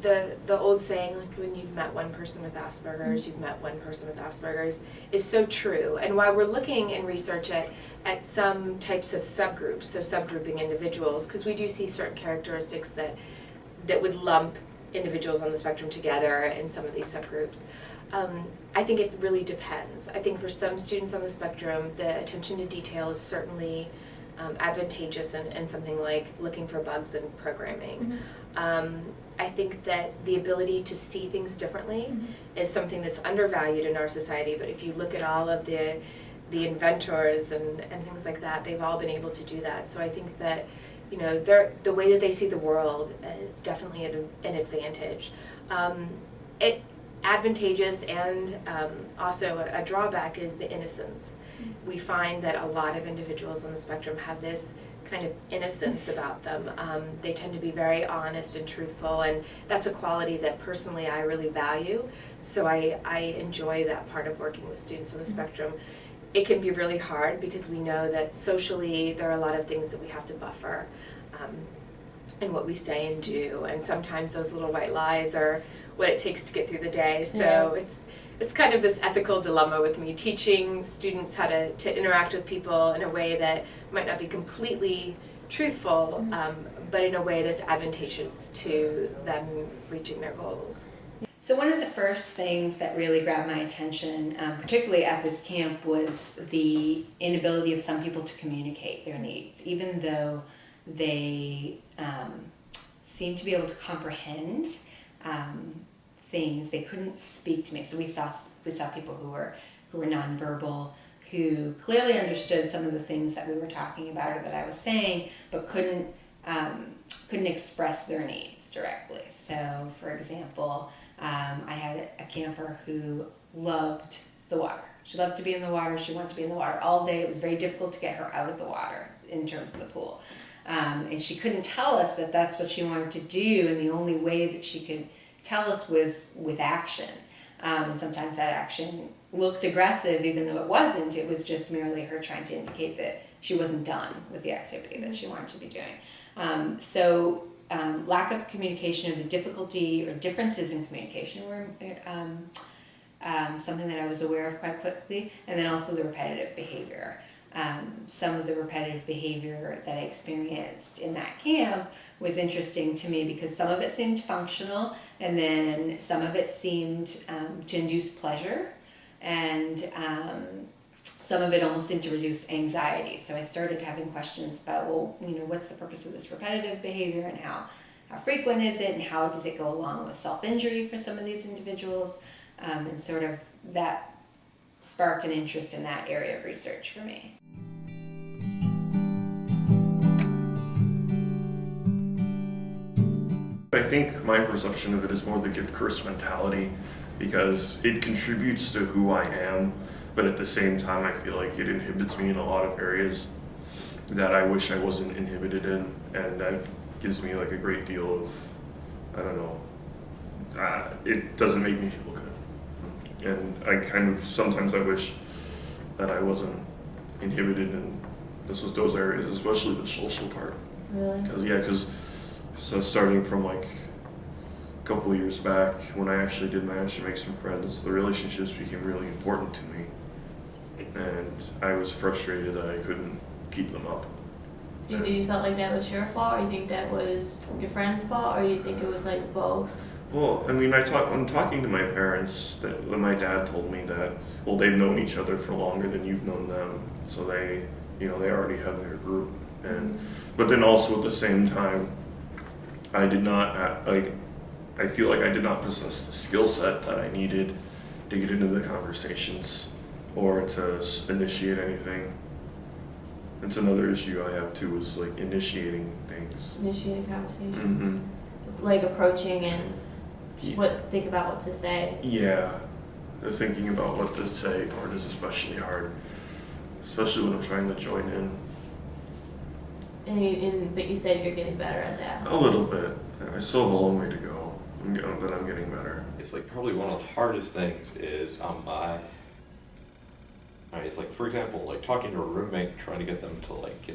the old saying, like when you've met one person with Asperger's, you've met one person with Asperger's, is so true. And while we're looking in research at some types of subgroups, so subgrouping individuals, because we do see certain characteristics that would lump individuals on the spectrum together in some of these subgroups. I think it really depends. I think for some students on the spectrum, the attention to detail is certainly advantageous in something like looking for bugs in programming. I think that the ability to see things differently is something that's undervalued in our society, but if you look at all of the inventors and things like that, they've all been able to do that. So I think that, you know, the way that they see the world is definitely an advantage. It advantageous and also a drawback is the innocence. We find that a lot of individuals on the spectrum have this kind of innocence about them. They tend to be very honest and truthful, and that's a quality that personally I really value. So I enjoy that part of working with students on the spectrum. It can be really hard because we know that socially there are a lot of things that we have to buffer in what we say and do, and sometimes those little white lies are what it takes to get through the day. So it's kind of this ethical dilemma with me, teaching students how to interact with people in a way that might not be completely truthful, but in a way that's advantageous to them reaching their goals. So one of the first things that really grabbed my attention, particularly at this camp, was the inability of some people to communicate their needs, even though they seemed to be able to comprehend things. They couldn't speak to me. So we saw people who were nonverbal, who clearly understood some of the things that we were talking about or that I was saying, but couldn't express their needs directly. So, for example, I had a camper who loved the water. She loved to be in the water. She wanted to be in the water all day. It was very difficult to get her out of the water in terms of the pool. And she couldn't tell us that that's what she wanted to do, and the only way that she could tell us was with action. And sometimes that action looked aggressive even though it wasn't. It was just merely her trying to indicate that she wasn't done with the activity that she wanted to be doing. So lack of communication, or the difficulty or differences in communication were something that I was aware of quite quickly, and then also the repetitive behavior. Some of the repetitive behavior that I experienced in that camp was interesting to me because some of it seemed functional, and then some of it seemed to induce pleasure, and some of it almost seemed to reduce anxiety. So I started having questions about, well, you know, what's the purpose of this repetitive behavior, and how frequent is it, and how does it go along with self-injury for some of these individuals, and sort of that sparked an interest in that area of research for me. I think my perception of it is more the gift curse mentality, because it contributes to who I am, but at the same time I feel like it inhibits me in a lot of areas that I wish I wasn't inhibited in, and that gives me like a great deal of, I don't know, it doesn't make me feel good. And I kind of, sometimes I wish that I wasn't inhibited in those areas, especially the social part. Really? Because so starting from like a couple of years back, when I actually did manage to make some friends, the relationships became really important to me. And I was frustrated that I couldn't keep them up. Do you felt like that was your fault, or you think that was your friend's fault, or you think it was like both? Well, I mean, when talking to my parents, my dad told me that, well, they've known each other for longer than you've known them, so they already have their group. And but then also at the same time, I did not I feel like I did not possess the skill set that I needed to get into the conversations or to initiate anything. It's another issue I have too, is like initiating things. Initiating conversation. Like approaching and think about what to say. Yeah, the thinking about what to say part is especially hard, especially when I'm trying to join in. But you said you're getting better at that. A little bit. I still have a long way to go, but I'm getting better. It's like probably one of the hardest things is it's like, for example, like talking to a roommate, trying to get them to like,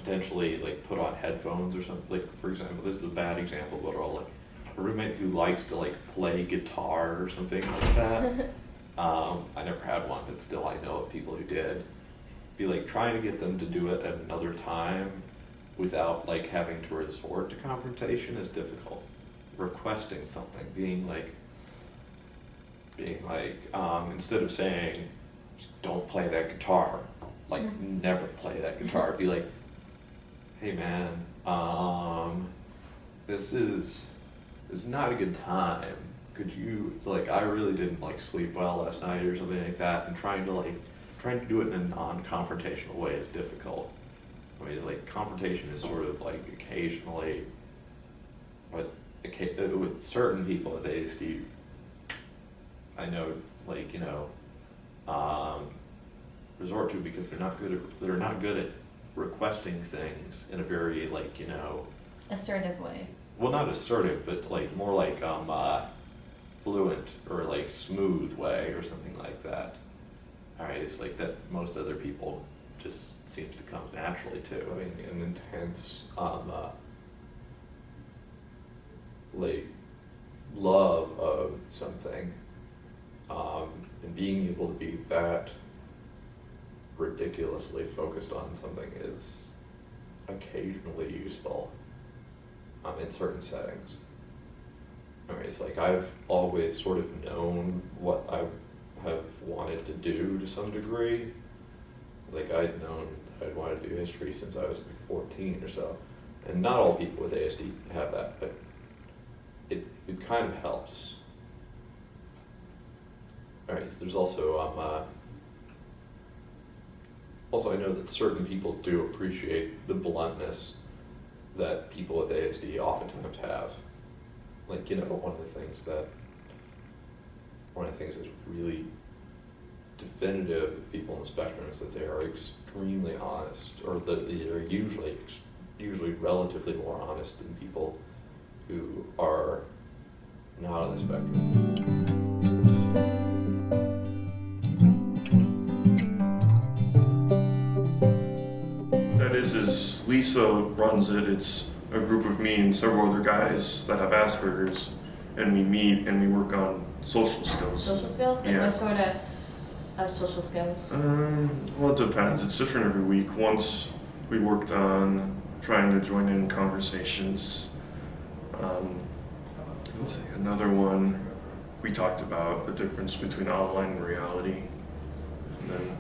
potentially like put on headphones or something. Like for example, this is a bad example, but I'll like a roommate who likes to like play guitar or something like that. I never had one, but still I know of people who did. Be like trying to get them to do it at another time without like having to resort to confrontation is difficult. Requesting something, being like instead of saying just don't play that guitar, like never play that guitar, be like, hey man, this is not a good time. Could you, like, I really didn't like sleep well last night or something like that, and trying to do it in a non-confrontational way is difficult. I mean, it's like confrontation is sort of like occasionally, but with certain people at the ASD, I know, like, you know, resort to because they're not good at requesting things in a very, like, you know, Assertive way. well, not assertive, but like more like fluent or like smooth way or something like that. All right, it's like that most other people just seems to come naturally too. I mean, an intense like love of something, and being able to be that ridiculously focused on something is occasionally useful in certain settings. I mean, it's like I've always sort of known what I have wanted to do to some degree. Like I'd known that I'd wanted to do history since I was like 14 or so. And not all people with ASD have that, but it kind of helps. All right, so there's also I know that certain people do appreciate the bluntness that people with ASD oftentimes have. Like, you know, one of the things that's really definitive of people on the spectrum is that they are extremely honest, or that they are usually relatively more honest than people who are not on the spectrum. Is Lisa runs it. It's a group of me and several other guys that have Asperger's, and we meet and we work on social skills. Social skills? Like Yeah. what sort of social skills? Well, it depends. It's different every week. Once we worked on trying to join in conversations. Let's see, another one, we talked about the difference between online and reality. And then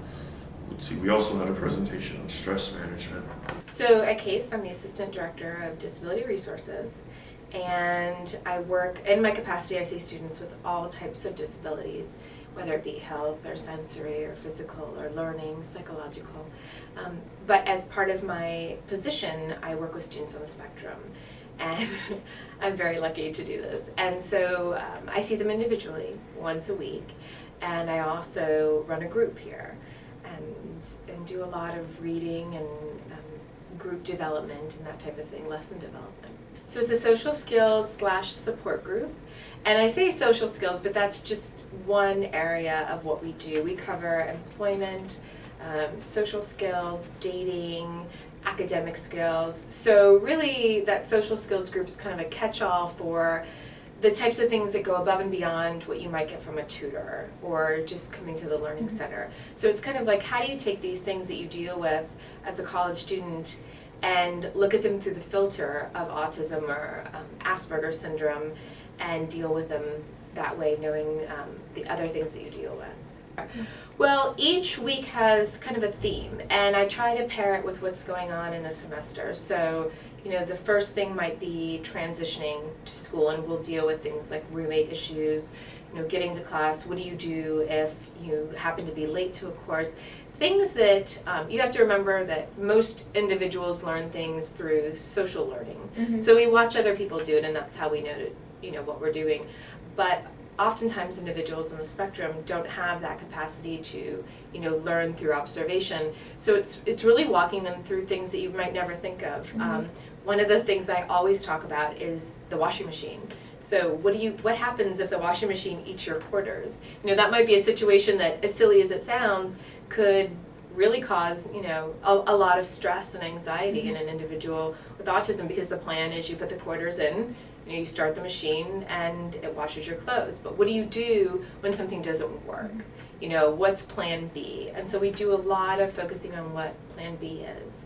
let's see, we also had a presentation on stress management. So at CASE, I'm the Assistant Director of Disability Resources, and I work, in my capacity, I see students with all types of disabilities, whether it be health or sensory or physical or learning, psychological. But as part of my position, I work with students on the spectrum, and I'm very lucky to do this. And so I see them individually once a week, and I also run a group here. And do a lot of reading and group development and that type of thing, lesson development. So it's a social skills / support group. And I say social skills, but that's just one area of what we do. We cover employment, social skills, dating, academic skills. So really that social skills group is kind of a catch-all for the types of things that go above and beyond what you might get from a tutor or just coming to the learning center. So it's kind of like, how do you take these things that you deal with as a college student and look at them through the filter of autism or Asperger's syndrome and deal with them that way, knowing the other things that you deal with. Well, each week has kind of a theme, and I try to pair it with what's going on in the semester. So, you know, the first thing might be transitioning to school, and we'll deal with things like roommate issues, you know, getting to class, what do you do if you happen to be late to a course? Things that you have to remember that most individuals learn things through social learning. Mm-hmm. So we watch other people do it, and that's how we know what we're doing. But oftentimes individuals on the spectrum don't have that capacity to, learn through observation. So it's really walking them through things that you might never think of. Mm-hmm. One of the things I always talk about is the washing machine. So what happens if the washing machine eats your quarters? That might be a situation that, as silly as it sounds, could really cause, a lot of stress and anxiety in an individual with autism, because the plan is you put the quarters in, you start the machine and it washes your clothes. But what do you do when something doesn't work? What's plan B? And so we do a lot of focusing on what plan B is.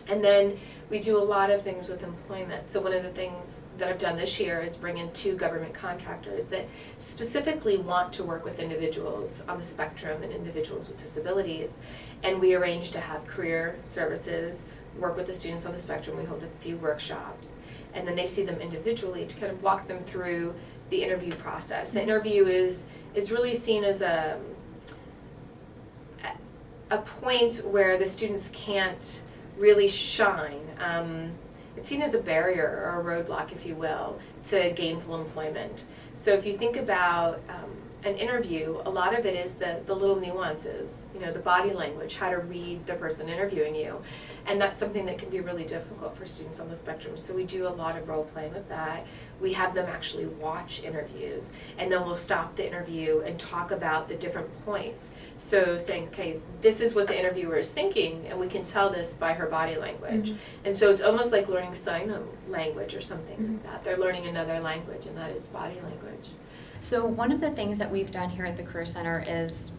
And then we do a lot of things with employment. So one of the things that I've done this year is bring in 2 government contractors that specifically want to work with individuals on the spectrum and individuals with disabilities. And we arrange to have career services work with the students on the spectrum. We hold a few workshops. And then they see them individually to kind of walk them through the interview process. The interview is really seen as a point where the students can't really shine. It's seen as a barrier or a roadblock, if you will, to gainful employment. So if you think about an interview, a lot of it is the little nuances, the body language, how to read the person interviewing you. And that's something that can be really difficult for students on the spectrum. So we do a lot of role playing with that. We have them actually watch interviews, and then we'll stop the interview and talk about the different points. So saying, okay, this is what the interviewer is thinking, and we can tell this by her body language. Mm-hmm. And so it's almost like learning sign language or something like that. They're learning another language, and that is body language. So one of the things that we've done here at the Career Center is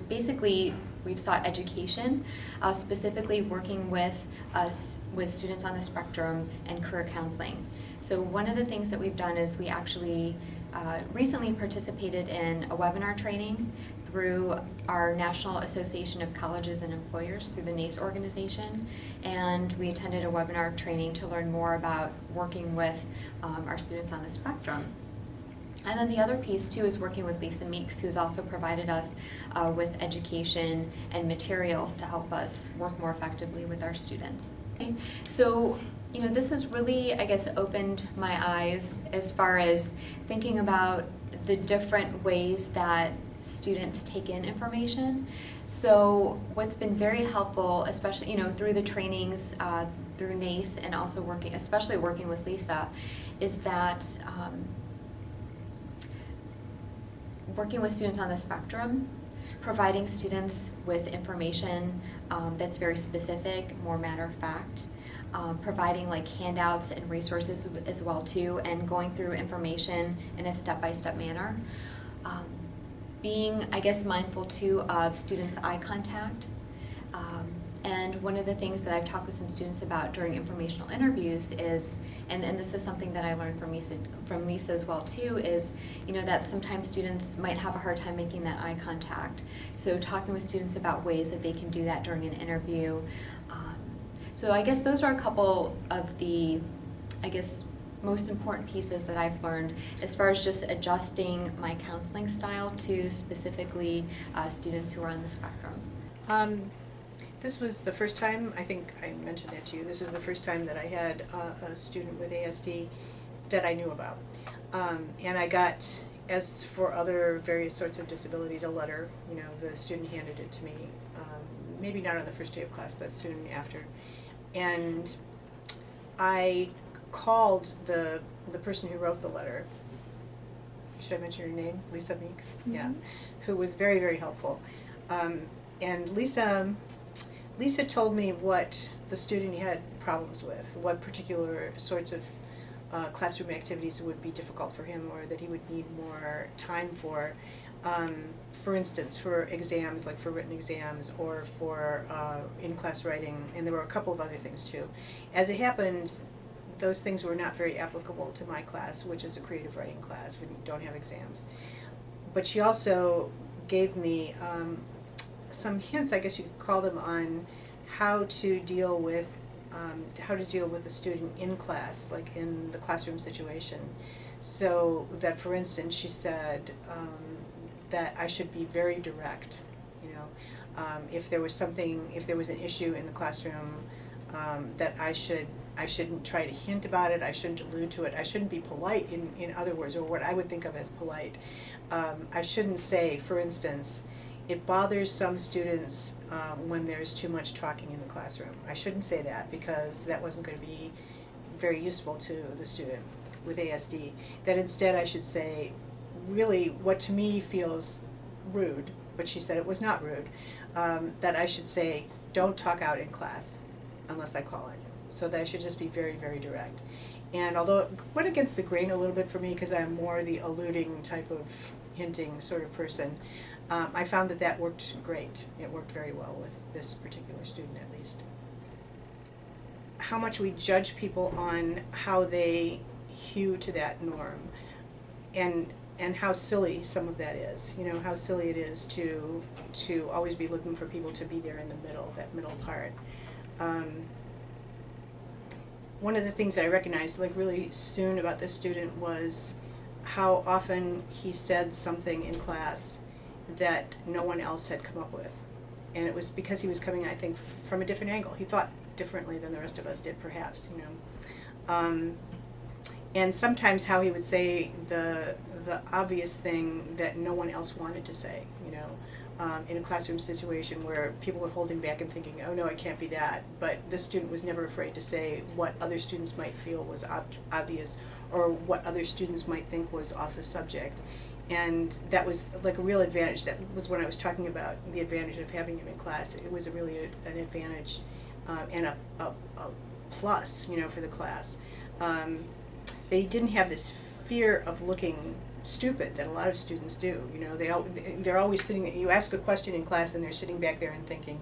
basically we've sought education, specifically working with students on the spectrum and career counseling. So one of the things that we've done is we actually recently participated in a webinar training through our National Association of Colleges and Employers, through the NACE organization, and we attended a webinar training to learn more about working with our students on the spectrum. And then the other piece too is working with Lisa Meeks, who's also provided us with education and materials to help us work more effectively with our students. Okay. So, this has really, I guess, opened my eyes as far as thinking about the different ways that students take in information. So what's been very helpful, especially, through the trainings, through NACE, and also especially working with Lisa, is that working with students on the spectrum, providing students with information that's very specific, more matter of fact, providing like handouts and resources as well too, and going through information in a step-by-step manner. Being, I guess, mindful too of students' eye contact. And one of the things that I've talked with some students about during informational interviews is, and this is something that I learned from Lisa as well too, is that sometimes students might have a hard time making that eye contact. So talking with students about ways that they can do that during an interview. So I guess those are a couple of the, most important pieces that I've learned as far as just adjusting my counseling style to specifically students who are on the spectrum. This was the first time, I think I mentioned it to you, this was the first time that I had a student with ASD that I knew about. And I got, as for other various sorts of disabilities, a letter. The student handed it to me, maybe not on the first day of class, but soon after. And I called the person who wrote the letter. Should I mention her name? Lisa Meeks? Mm-hmm. Yeah. Who was very, very helpful. And Lisa told me what the student had problems with, what particular sorts of classroom activities would be difficult for him or that he would need more time for. For instance, for exams, like for written exams, or for in-class writing, and there were a couple of other things too. As it happened, those things were not very applicable to my class, which is a creative writing class. We don't have exams. But she also gave me some hints, I guess you could call them, on how to deal with a student in class, like in the classroom situation. So that, for instance, she said that I should be very direct. If there was an issue in the classroom, that I shouldn't try to hint about it. I shouldn't allude to it. I shouldn't be polite, in other words, or what I would think of as polite. I shouldn't say, for instance, it bothers some students when there's too much talking in the classroom. I shouldn't say that, because that wasn't going to be very useful to the student with ASD. That instead I should say, really, what to me feels rude, but she said it was not rude, that I should say, don't talk out in class unless I call on you. So that I should just be very, very direct. And although it went against the grain a little bit for me because I'm more the alluding type of hinting sort of person, I found that worked great. It worked very well with this particular student at least. How much we judge people on how they hew to that norm, and how silly some of that is. You know, how silly it is to always be looking for people to be there in the middle, that middle part. One of the things that I recognized like really soon about this student was how often he said something in class that no one else had come up with. And it was because he was coming, I think, from a different angle. He thought differently than the rest of us did, perhaps, you know. And sometimes how he would say the obvious thing that no one else wanted to say, you know, in a classroom situation where people were holding back and thinking, oh no, it can't be that. But this student was never afraid to say what other students might feel was obvious, or what other students might think was off the subject. And that was like a real advantage. That was when I was talking about the advantage of having him in class. It was really an advantage and a plus, you know, for the class. They didn't have this fear of looking stupid that a lot of students do. You know, they're always sitting. You ask a question in class, and they're sitting back there and thinking,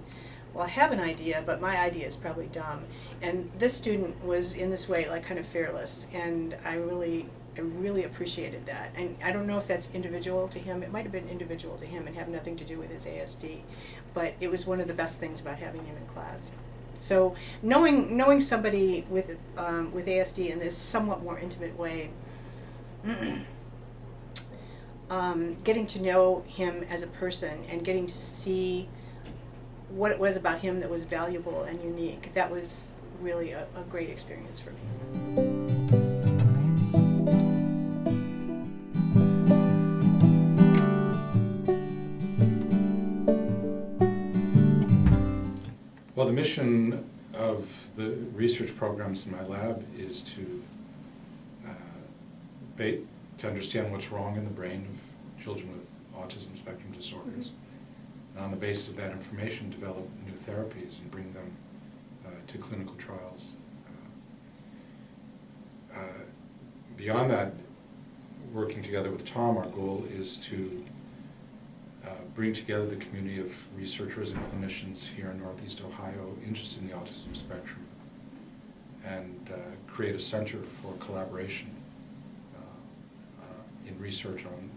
"Well, I have an idea, but my idea is probably dumb." And this student was in this way, like kind of fearless, and I really appreciated that. And I don't know if that's individual to him. It might have been individual to him and have nothing to do with his ASD, but it was one of the best things about having him in class. So knowing somebody with ASD in this somewhat more intimate way, getting to know him as a person and getting to see what it was about him that was valuable and unique, that was really a great experience for me. Well, the mission of the research programs in my lab is to understand what's wrong in the brain of children with autism spectrum disorders. Mm-hmm. And on the basis of that information, develop new therapies and bring them to clinical trials. Beyond that, working together with Tom, our goal is to bring together the community of researchers and clinicians here in Northeast Ohio interested in the autism spectrum and create a center for collaboration in research on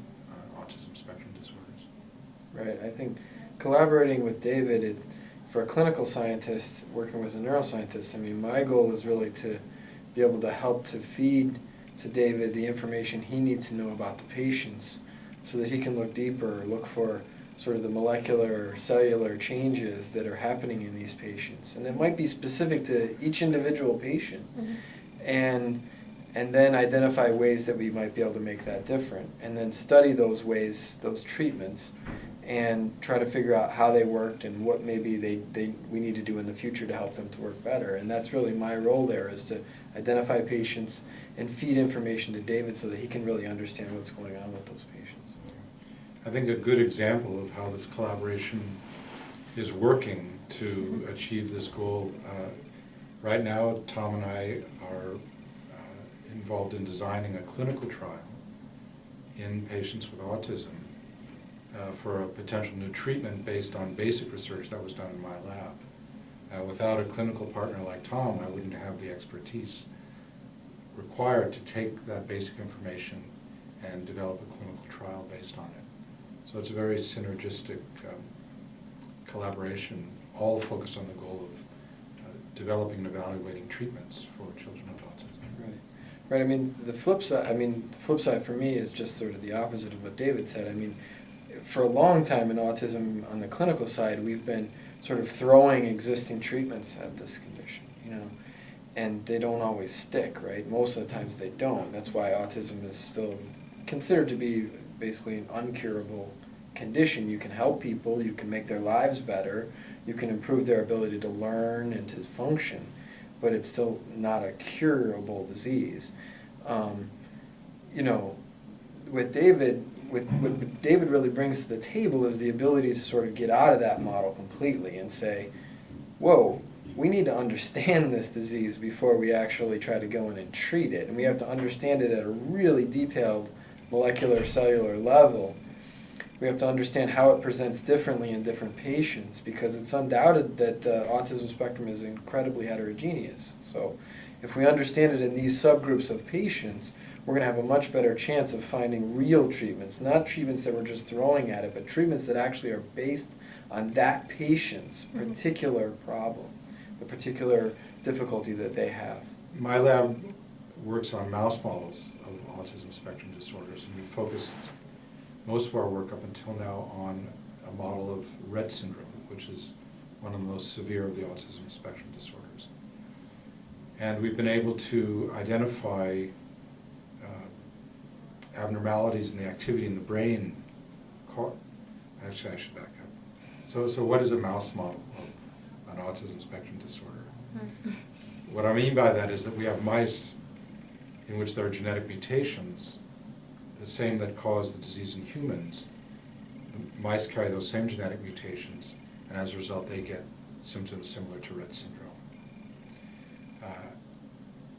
autism spectrum disorders. Right. I think collaborating with David, for a clinical scientist working with a neuroscientist, I mean, my goal is really to be able to help to feed to David the information he needs to know about the patients so that he can look deeper, look for sort of the molecular, cellular changes that are happening in these patients. And it might be specific to each individual patient. Mm-hmm. And then identify ways that we might be able to make that different. And then study those ways, those treatments, and try to figure out how they worked and what maybe we need to do in the future to help them to work better. And that's really my role there, is to identify patients and feed information to David so that he can really understand what's going on with those patients. I think a good example of how this collaboration is working to achieve this goal, right now Tom and I are involved in designing a clinical trial in patients with autism for a potential new treatment based on basic research that was done in my lab. Without a clinical partner like Tom, I wouldn't have the expertise required to take that basic information and develop a clinical trial based on it. So it's a very synergistic collaboration, all focused on the goal of developing and evaluating treatments for children with autism. Right. I mean, the flip side for me is just sort of the opposite of what David said. I mean, for a long time in autism, on the clinical side, we've been sort of throwing existing treatments at this condition, you know, and they don't always stick, right? Most of the times they don't. That's why autism is still considered to be basically an uncurable condition. You can help people, you can make their lives better, you can improve their ability to learn and to function, but it's still not a curable disease. You know, with David, what David really brings to the table is the ability to sort of get out of that model completely and say, whoa, we need to understand this disease before we actually try to go in and treat it. And we have to understand it at a really detailed molecular cellular level. We have to understand how it presents differently in different patients, because it's undoubted that the autism spectrum is incredibly heterogeneous. So if we understand it in these subgroups of patients, we're going to have a much better chance of finding real treatments, not treatments that we're just throwing at it, but treatments that actually are based on that patient's particular problem, the particular difficulty that they have. My lab works on mouse models of autism spectrum disorders, and we focused most of our work up until now on a model of Rett syndrome, which is one of the most severe of the autism spectrum disorders. And we've been able to identify abnormalities in the activity in the brain. Actually, I should back up. So what is a mouse model of an autism spectrum disorder? What I mean by that is that we have mice in which there are genetic mutations, the same that cause the disease in humans. The mice carry those same genetic mutations, and as a result they get symptoms similar to Rett syndrome.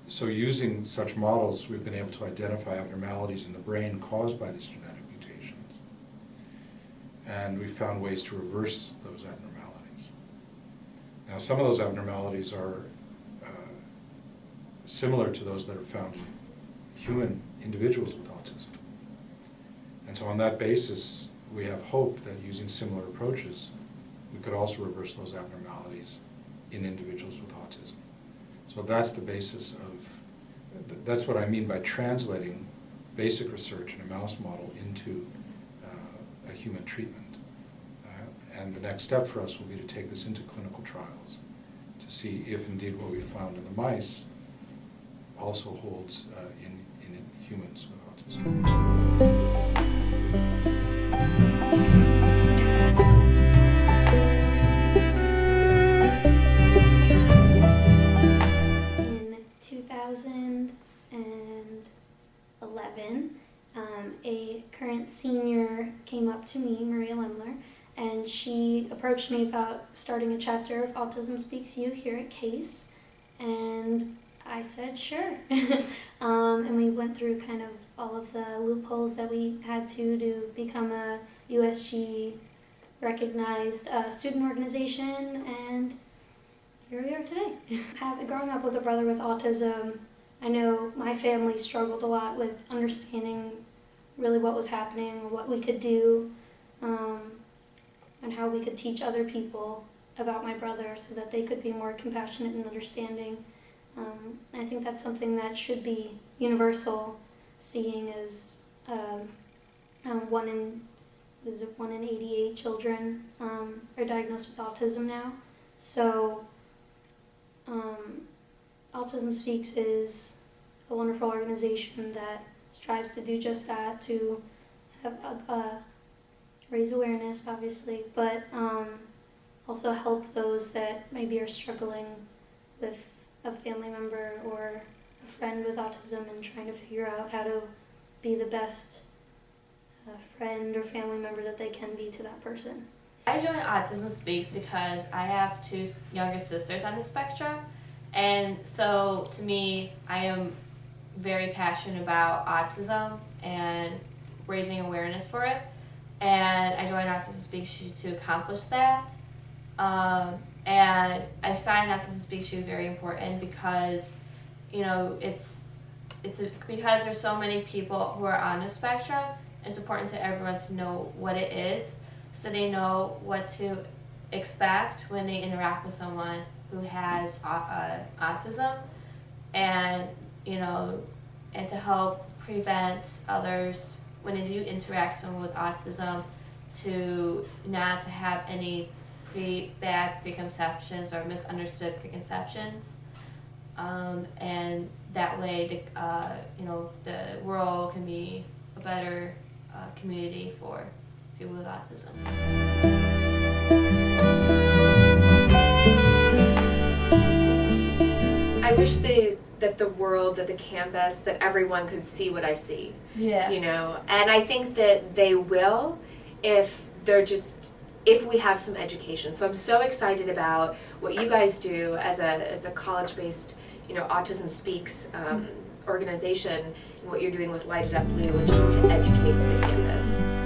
So using such models, we've been able to identify abnormalities in the brain caused by these genetic mutations. And we found ways to reverse those abnormalities. Now, some of those abnormalities are similar to those that are found in human individuals with autism. And so on that basis, we have hope that using similar approaches, we could also reverse those abnormalities in individuals with autism. So that's the basis of, that's what I mean by translating basic research in a mouse model into a human treatment. And the next step for us will be to take this into clinical trials to see if indeed what we found in the mice also holds in humans with autism. In 2011, a current senior came up to me, Maria Lemler, and she approached me about starting a chapter of Autism Speaks You here at CASE, and I said sure. And we went through kind of all of the loopholes that we had to become a USG recognized student organization, and here we are today. Growing up with a brother with autism, I know my family struggled a lot with understanding really what was happening, what we could do, and how we could teach other people about my brother so that they could be more compassionate and understanding. I think that's something that should be universal, seeing as 1 in 88 children are diagnosed with autism now. So Autism Speaks is a wonderful organization that strives to do just that, to have, raise awareness, obviously, but also help those that maybe are struggling with a family member or a friend with autism and trying to figure out how to be the best friend or family member that they can be to that person. I joined Autism Speaks because I have 2 younger sisters on the spectrum, and so to me, I am very passionate about autism and raising awareness for it, and I joined Autism Speaks You to accomplish that. And I find Autism Speaks You very important because, you know, because there's so many people who are on the spectrum. It's important to everyone to know what it is, so they know what to expect when they interact with someone who has autism, and and to help prevent others when they do interact with someone with autism to not to have any bad preconceptions or misunderstood preconceptions, and that way the world can be a better community for people with autism. I wish the that the world, that the campus, that everyone could see what I see. Yeah. You know, and I think that they will if we have some education. So I'm so excited about what you guys do as a college-based, Autism Speaks organization, and what you're doing with Light It Up Blue, which is to educate the campus.